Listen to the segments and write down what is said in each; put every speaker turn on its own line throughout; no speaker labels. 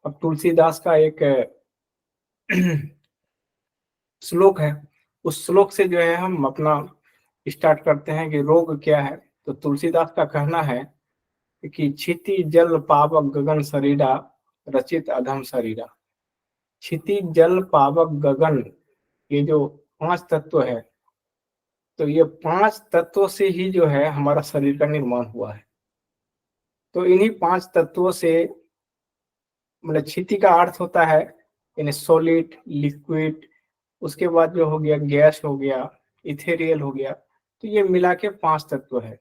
अब तुलसीदास का एक श्लोक है, उस श्लोक से जो है हम अपना स्टार्ट करते हैं कि रोग क्या है। तो तुलसीदास का कहना है कि क्षिति जल पावक गगन शरीरा रचित अधम शरीरा। क्षिति जल पावक गगन, ये जो 5 तत्व है, तो ये 5 तत्वों से ही जो है हमारा शरीर का निर्माण हुआ है। तो इन्हीं 5 तत्वों से, मतलब क्षिति का अर्थ होता है यानी सॉलिड, लिक्विड, उसके बाद जो हो गया गैस हो गया, इथेरियल हो गया, तो ये मिला के 5 तत्व है।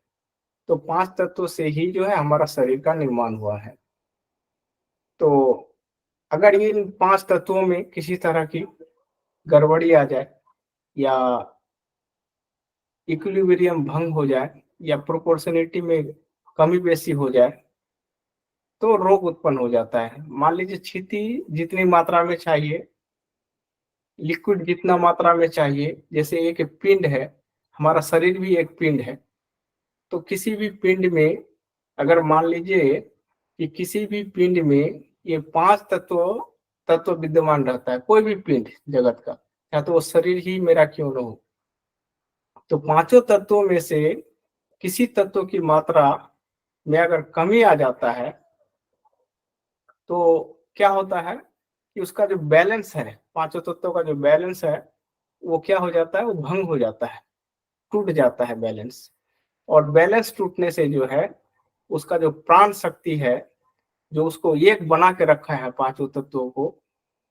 तो 5 तत्वों से ही जो है हमारा शरीर का निर्माण हुआ है। तो अगर इन 5 तत्वों में किसी तरह की गड़बड़ी आ जाए या इक्विलिब्रियम भंग हो जाए या प्रोपोर्शनिटी में कमी बेसी हो जाए तो रोग उत्पन्न हो जाता है। मान लीजिए क्षिति जितनी मात्रा में चाहिए, लिक्विड जितना मात्रा में चाहिए, जैसे एक पिंड है, हमारा शरीर भी एक पिंड है। तो किसी भी पिंड में अगर मान लीजिए कि किसी भी पिंड में ये 5 तत्व विद्यमान रहता है, कोई भी पिंड जगत का, या तो वो शरीर ही मेरा क्यों न हो, तो 5 तत्वों में से किसी तत्व की मात्रा में अगर कमी आ जाता है तो क्या होता है कि उसका जो बैलेंस है, 5 तत्वों का जो बैलेंस है वो क्या हो जाता है, वो भंग हो जाता है, टूट जाता है बैलेंस। और बैलेंस टूटने से जो है उसका जो प्राण शक्ति है, जो उसको एक बना के रखा है 5 तत्वों को,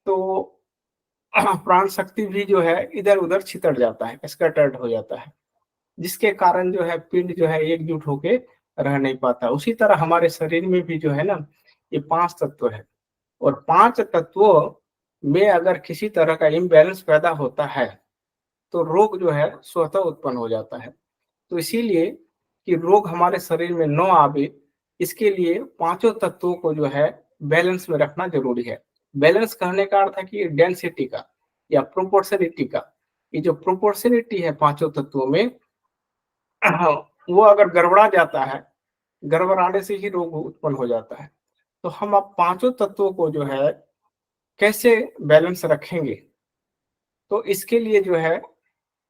तो प्राण शक्ति भी जो है इधर उधर छितर जाता है, स्कैटर्ड हो जाता है, जिसके कारण जो है पिंड जो है एकजुट होके रह नहीं पाता। उसी तरह हमारे शरीर में भी जो है ना, ये 5 तत्व है, और 5 तत्वों में अगर किसी तरह का इम्बैलेंस पैदा होता है तो रोग जो है स्वतः उत्पन्न हो जाता है। तो इसीलिए कि रोग हमारे शरीर में न आवे, इसके लिए 5 तत्वों को जो है बैलेंस में रखना जरूरी है। बैलेंस कहने का अर्थ है कि डेंसिटी का या प्रोपोर्शनिटी का। ये जो प्रोपोर्शनिटी है 5 तत्वों में, वो अगर गड़बड़ा जाता है, गड़बड़ाने से ही रोग उत्पन्न हो जाता है। तो हम अब 5 तत्वों को जो है कैसे बैलेंस रखेंगे, तो इसके लिए जो है,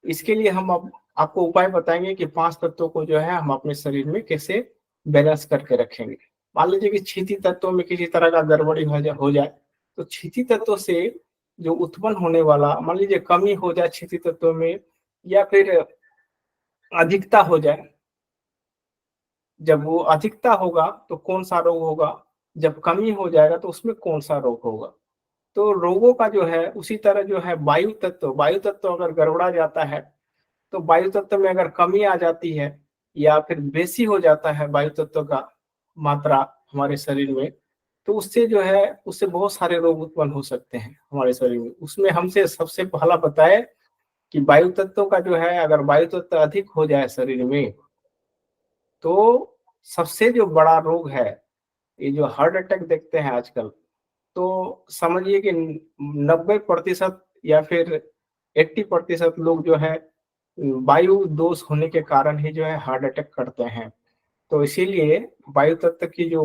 इसके लिए हम अब आपको उपाय बताएंगे कि 5 तत्वों को जो है हम अपने शरीर में कैसे बैलेंस करके रखेंगे। मान लीजिए कि क्षिति तत्वों में किसी तरह का गड़बड़ी हो जाए, तो क्षिति तत्व से जो उत्पन्न होने वाला, मान लीजिए कमी हो जाए क्षिति तत्व में या फिर अधिकता हो जाए, जब वो अधिकता होगा तो कौन सा रोग होगा, जब कमी हो जाएगा तो उसमें कौन सा रोग होगा। तो रोगों का जो है उसी तरह जो है वायु तत्व अगर गड़बड़ा जाता है, तो वायु तत्व में अगर कमी आ जाती है या फिर बेसी हो जाता है वायु तत्व का मात्रा हमारे शरीर में, तो उससे जो है, उससे बहुत सारे रोग उत्पन्न हो सकते हैं हमारे शरीर में। उसमें हमसे सबसे पहला बताए कि वायु तत्व का जो है, अगर वायु तत्व अधिक हो जाए शरीर में तो सबसे जो बड़ा रोग है, ये जो हार्ट अटैक देखते हैं आजकल, तो समझिए कि 90% या फिर 80% लोग जो है वायु दोष होने के कारण ही जो है हार्ट अटैक करते हैं। तो इसीलिए वायु तत्व की जो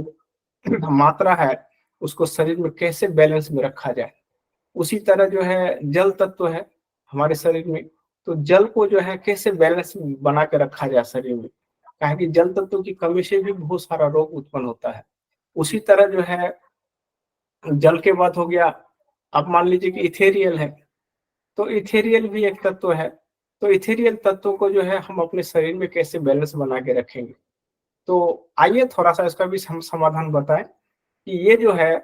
मात्रा है उसको शरीर में कैसे बैलेंस में रखा जाए। उसी तरह जो है जल तत्व है हमारे शरीर में, तो जल को जो है कैसे बैलेंस बना के रखा जाए शरीर में, कहा कि जल तत्व की कमी से भी बहुत सारा रोग उत्पन्न होता है। उसी तरह जो है जल के बाद हो गया, अब मान लीजिए कि इथेरियल है, तो इथेरियल भी एक तत्व है। तो इथेरियल तत्व को जो है हम अपने शरीर में कैसे बैलेंस बना के रखेंगे, तो आइए थोड़ा सा इसका भी हम समाधान बताएं कि ये जो है,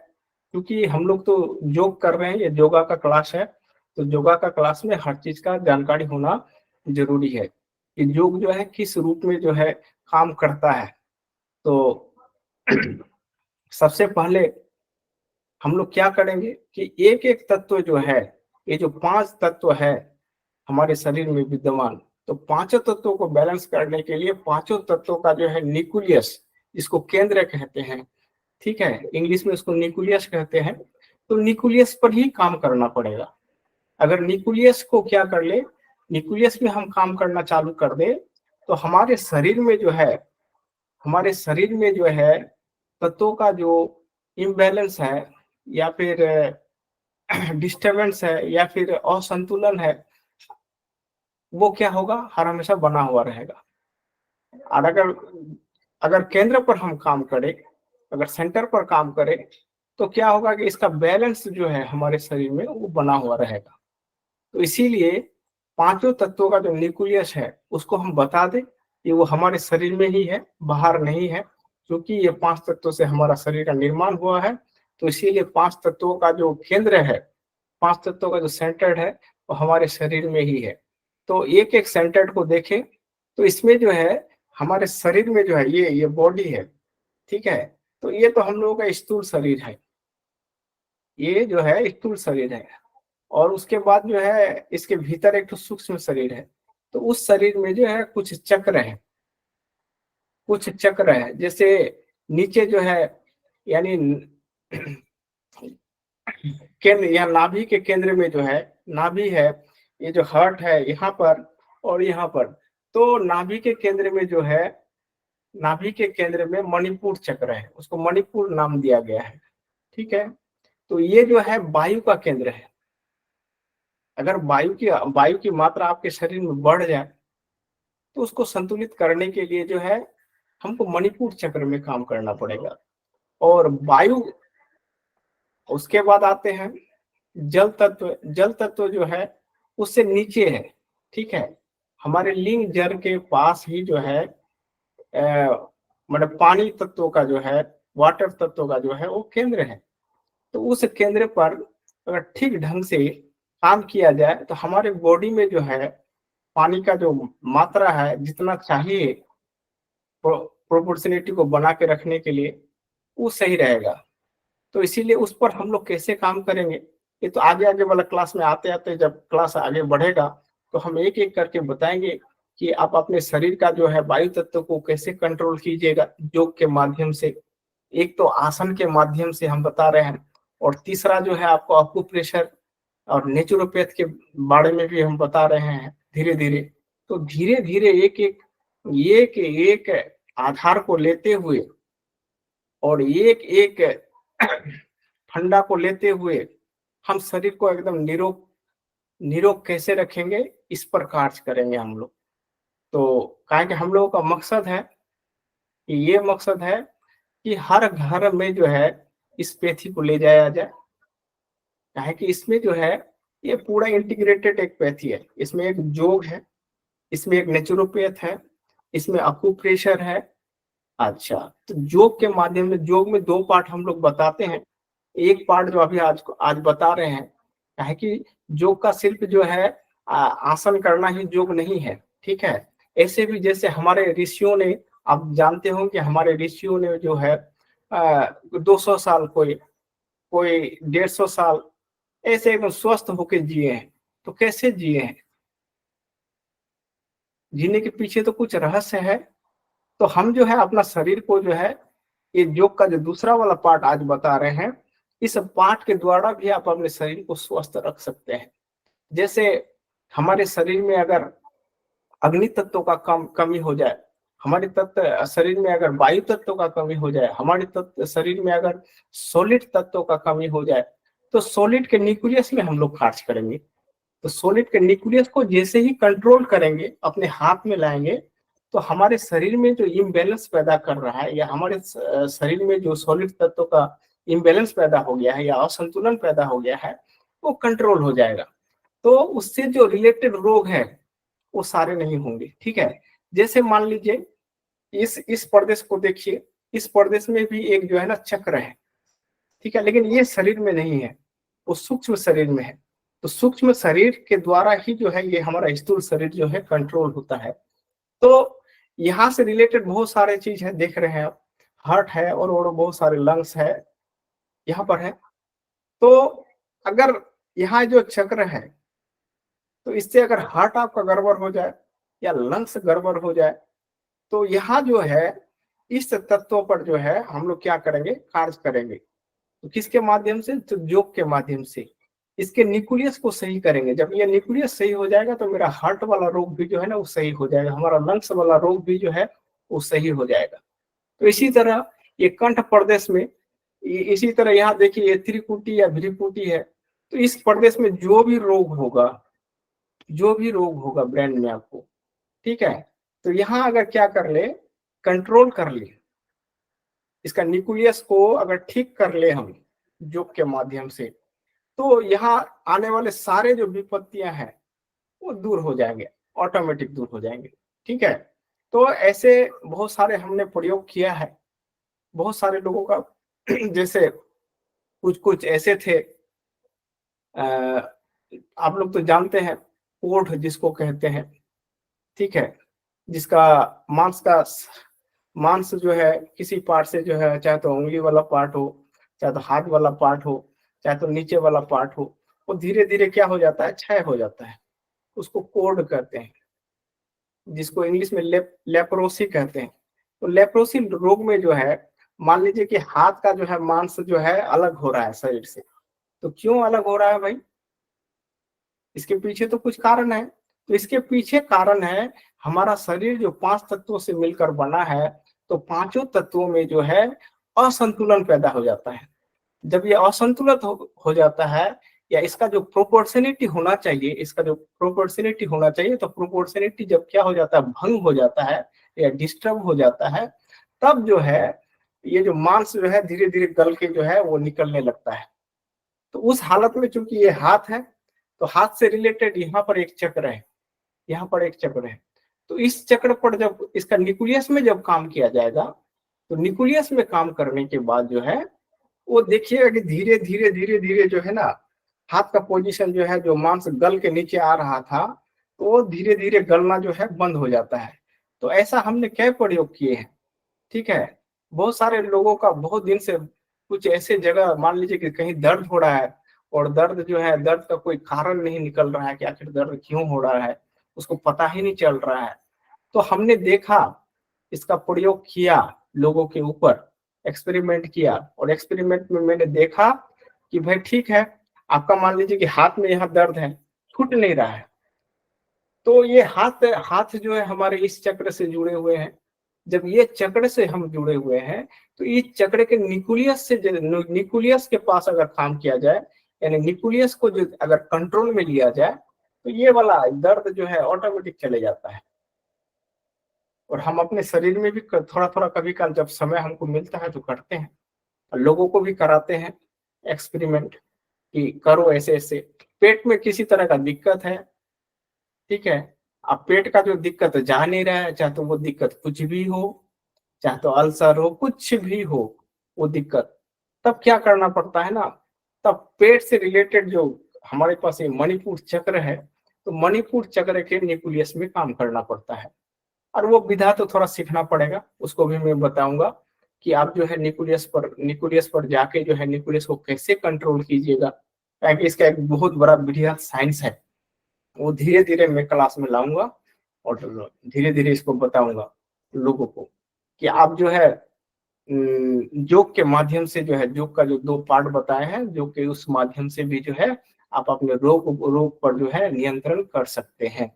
क्योंकि हम लोग तो योग कर रहे हैं, ये योगा का क्लास है, तो योगा का क्लास में हर चीज का जानकारी होना जरूरी है कि योग जो है किस रूप में जो है काम करता है। तो सबसे पहले हम लोग क्या करेंगे कि एक एक तत्व जो है, ये जो 5 तत्व है हमारे शरीर में विद्यमान, तो 5 तत्वों को बैलेंस करने के लिए 5 तत्वों का जो है न्यूक्लियस, जिसको केंद्र कहते हैं, ठीक है, इंग्लिश में उसको न्यूक्लियस कहते हैं, तो न्यूक्लियस पर ही काम करना पड़ेगा। अगर न्यूक्लियस को क्या कर ले, न्यूक्लियस में हम काम करना चालू कर दे, तो हमारे शरीर में जो है, हमारे शरीर में जो है तत्वों का जो इम्बैलेंस है या फिर डिस्टरबेंस है या फिर असंतुलन है, वो क्या होगा, हर हमेशा बना हुआ रहेगा। और अगर अगर केंद्र पर हम काम करें, अगर सेंटर पर काम करें, तो क्या होगा कि इसका बैलेंस जो है हमारे शरीर में वो बना हुआ रहेगा। तो इसीलिए पांचों तत्वों का जो न्यूक्लियस है उसको हम बता दें कि वो हमारे शरीर में ही है, बाहर नहीं है, क्योंकि ये पांच तत्वों से हमारा शरीर का निर्माण हुआ है। तो इसीलिए पांच तत्वों का जो केंद्र है, पांच तत्वों का जो सेंटर है, वो हमारे शरीर में ही है। तो एक एक सेंटर को देखें तो इसमें जो है हमारे शरीर में जो है ये बॉडी है, ठीक है। तो ये तो हम लोगों का स्थूल शरीर है, ये जो है स्थूल शरीर है। और उसके बाद जो है इसके भीतर एक तो सूक्ष्म शरीर है। तो उस शरीर में जो है कुछ चक्र है, कुछ चक्र है। जैसे नीचे जो है, यानी केंद्र, यहाँ नाभि के केंद्र में जो है, नाभि है, ये जो हार्ट है यहाँ पर और यहाँ पर। तो नाभि के केंद्र में जो है, नाभि के केंद्र में मणिपुर चक्र है, उसको मणिपुर नाम दिया गया है, ठीक है। तो ये जो है वायु का केंद्र है। अगर वायु की मात्रा आपके शरीर में बढ़ जाए तो उसको संतुलित करने के लिए जो है हमको मणिपुर चक्र में काम करना पड़ेगा। और वायु, उसके बाद आते हैं जल तत्व। जल तत्व जो है उससे नीचे है, ठीक है। हमारे लिंग जल के पास ही जो है मतलब पानी तत्वों का जो है, वाटर तत्वों का जो है वो केंद्र है। तो उस केंद्र पर अगर ठीक ढंग से काम किया जाए तो हमारे बॉडी में जो है पानी का जो मात्रा है जितना चाहिए प्रोपोर्शनिटी को बना के रखने के लिए, वो सही रहेगा। तो इसीलिए उस पर हम लोग कैसे काम करेंगे, ये तो आगे आगे वाला क्लास में आते आते जब क्लास आगे बढ़ेगा तो हम एक एक करके बताएंगे कि आप अपने शरीर का जो है वायु तत्व को कैसे कंट्रोल कीजिएगा योग के माध्यम से। एक तो आसन के माध्यम से हम बता रहे हैं, और तीसरा जो है आपको अक्यूप्रेशर और नेचुरोपैथ के बारे में भी हम बता रहे हैं धीरे धीरे। तो धीरे धीरे एक एक आधार को लेते हुए और एक एक फंडा को लेते हुए हम शरीर को एकदम निरोग निरोग कैसे रखेंगे, इस पर कार्य करेंगे हम लोग। तो कहा कि हम लोगों का मकसद है कि ये मकसद है कि हर घर में जो है इस पैथी को ले जाया जाए। कहा कि इसमें जो है ये पूरा इंटीग्रेटेड एक पैथी है। इसमें एक योग है, इसमें एक नेचुरोपैथ है, इसमें अक्यूप्रेशर है। अच्छा, तो योग के माध्यम में, योग में दो पार्ट हम लोग बताते हैं। एक पार्ट जो अभी आज बता रहे हैं, है कि योग का सिर्फ जो है आसन करना ही योग नहीं है, ठीक है। ऐसे भी जैसे हमारे ऋषियों ने, आप जानते हो कि हमारे ऋषियों ने जो है 200 साल, कोई कोई 150 साल ऐसे एकदम स्वस्थ होके जिए हैं। तो कैसे जिए हैं, जीने के पीछे तो कुछ रहस्य है। तो हम जो है अपना शरीर को जो है, ये योग का जो दूसरा वाला पार्ट आज बता रहे हैं, इस पार्ट के द्वारा भी आप अपने शरीर को स्वस्थ रख सकते हैं। जैसे हमारे शरीर में अगर अग्नि तत्व का कमी हो जाए, हमारे तत्व शरीर में अगर वायु तत्व का कमी हो जाए, हमारे तत्व शरीर में अगर सॉलिड तत्व का कमी हो जाए, तो सॉलिड के न्यूक्लियस में हम लोग कार्य करेंगे। तो सॉलिड के न्यूक्लियस को जैसे ही कंट्रोल करेंगे, अपने हाथ में लाएंगे, तो हमारे शरीर में जो इम्बैलेंस पैदा कर रहा है, या हमारे शरीर में जो सॉलिड तत्व का इम्बैलेंस पैदा हो गया है या असंतुलन पैदा हो गया है, वो कंट्रोल हो जाएगा। तो उससे जो रिलेटेड रोग है वो सारे नहीं होंगे, ठीक है। जैसे मान लीजिए इस प्रदेश को देखिए, इस प्रदेश में भी एक जो है ना चक्र है, ठीक है, लेकिन ये शरीर में नहीं है, वो सूक्ष्म शरीर में है। तो सूक्ष्म शरीर के द्वारा ही जो है ये हमारा स्थूल शरीर जो है कंट्रोल होता है। तो यहाँ से रिलेटेड बहुत सारे चीज है, देख रहे हैं आप, हार्ट है और बहुत सारे लंग्स है यहाँ पर है। तो अगर यहाँ जो चक्र है, तो इससे अगर हार्ट आपका गड़बड़ हो जाए या लंग्स गड़बड़ हो जाए, तो यहाँ जो है इस तत्वों पर जो है हम लोग क्या करेंगे, कार्य करेंगे। तो किसके माध्यम से, तो योग के माध्यम से इसके न्यूक्लियस को सही करेंगे। जब ये न्यूक्लियस सही हो जाएगा तो मेरा हार्ट वाला रोग भी जो है ना वो सही हो जाएगा, हमारा लंग्स वाला रोग भी जो है वो सही हो जाएगा। तो इसी तरह ये कंठ प्रदेश में इसी तरह यहाँ देखिए ये त्रिपुटी या भ्रिकुटी है, तो इस प्रदेश में जो भी रोग होगा ब्रेन में आपको, ठीक है, तो यहाँ अगर क्या कर ले, कंट्रोल कर ले, इसका न्यूक्लियस को अगर ठीक कर ले हम योग के माध्यम से, तो यहाँ आने वाले सारे जो विपत्तियां हैं वो दूर हो जाएंगे, ऑटोमेटिक दूर हो जाएंगे। ठीक है, तो ऐसे बहुत सारे हमने प्रयोग किया है, बहुत सारे लोगों का जैसे कुछ कुछ ऐसे थे, आप लोग तो जानते हैं, कोढ़ जिसको कहते हैं, ठीक है, जिसका मांस जो है किसी पार्ट से जो है, चाहे तो उंगली वाला पार्ट हो, चाहे तो हाथ वाला पार्ट हो, चाहे तो नीचे वाला पार्ट हो, वो धीरे धीरे क्या हो जाता है, क्षय हो जाता है। उसको कोढ़ कहते हैं, जिसको इंग्लिश में लेप्रोसी कहते हैं। तो लेप्रोसी रोग में जो है, मान लीजिए कि हाथ का जो है मांस जो है अलग हो रहा है शरीर से, तो क्यों अलग हो रहा है भाई, इसके पीछे तो कुछ कारण है। तो इसके पीछे कारण है, हमारा शरीर जो 5 तत्वों से मिलकर बना है, तो पांचों तत्वों में जो है असंतुलन पैदा हो जाता है। जब ये असंतुलित हो जाता है, या इसका जो प्रोपोर्शनिटी होना चाहिए, तो प्रोपोर्शनिटी जब क्या हो जाता है, भंग हो जाता है या डिस्टर्ब हो जाता है, तब जो है ये जो मांस जो है धीरे धीरे गल के जो है वो निकलने लगता है। तो उस हालत में चूंकि ये हाथ है, तो हाथ से रिलेटेड यहाँ पर एक चक्र है, यहाँ पर एक चक्र है। तो इस चक्र पर जब इसका न्यूक्लियस में जब काम किया जाएगा, तो न्यूक्लियस में काम करने के बाद जो है वो देखिएगा कि धीरे धीरे धीरे धीरे जो है ना, हाथ का पोजीशन जो है, जो मांस गल के नीचे आ रहा था, तो वो धीरे धीरे गलना जो है बंद हो जाता है। तो ऐसा हमने कई प्रयोग किए हैं। ठीक है, बहुत सारे लोगों का बहुत दिन से कुछ ऐसे जगह, मान लीजिए कि कहीं दर्द हो रहा है, और दर्द जो है, दर्द का कोई कारण नहीं निकल रहा है कि आखिर दर्द क्यों हो रहा है, उसको पता ही नहीं चल रहा है। तो हमने देखा, इसका प्रयोग किया, लोगों के ऊपर एक्सपेरिमेंट किया, और एक्सपेरिमेंट में मैंने देखा कि भाई ठीक है, आपका मान लीजिए कि हाथ में यहाँ दर्द है, छूट नहीं रहा है, तो ये हाथ हाथ जो है हमारे इस चक्र से जुड़े हुए हैं। जब ये चक्र से हम जुड़े हुए हैं, तो इस चक्र के न्यूक्लियस के पास अगर काम किया जाए, यानी न्यूक्लियस को जो अगर कंट्रोल में लिया जाए, तो ये वाला दर्द जो है ऑटोमेटिक चले जाता है। और हम अपने शरीर में भी थोड़ा थोड़ा कभी काल जब समय हमको मिलता है तो करते हैं, और लोगों को भी कराते हैं एक्सपेरिमेंट कि करो ऐसे ऐसे। पेट में किसी तरह का दिक्कत है, ठीक है, अब पेट का जो दिक्कत जा नहीं रहा है, चाहे तो वो दिक्कत कुछ भी हो, चाहे तो अल्सर हो, कुछ भी हो वो दिक्कत, तब क्या करना पड़ता है ना, तब पेट से रिलेटेड जो हमारे पास ये मणिपुर चक्र है, तो मणिपुर चक्र के न्यूक्लियस में काम करना पड़ता है। और वो विधा तो थोड़ा सीखना पड़ेगा, उसको भी मैं बताऊंगा कि आप जो है न्यूक्लियस पर जाके जो है न्यूक्लियस को कैसे कंट्रोल कीजिएगा, ताकि इसका एक बहुत बड़ा बृहद साइंस है। वो धीरे धीरे मैं क्लास में लाऊंगा, और धीरे धीरे इसको बताऊंगा लोगों को कि आप जो है योग के माध्यम से जो है, योग का जो 2 पार्ट बताए हैं, योग के उस माध्यम से भी जो है आप अपने रोग पर जो है नियंत्रण कर सकते हैं।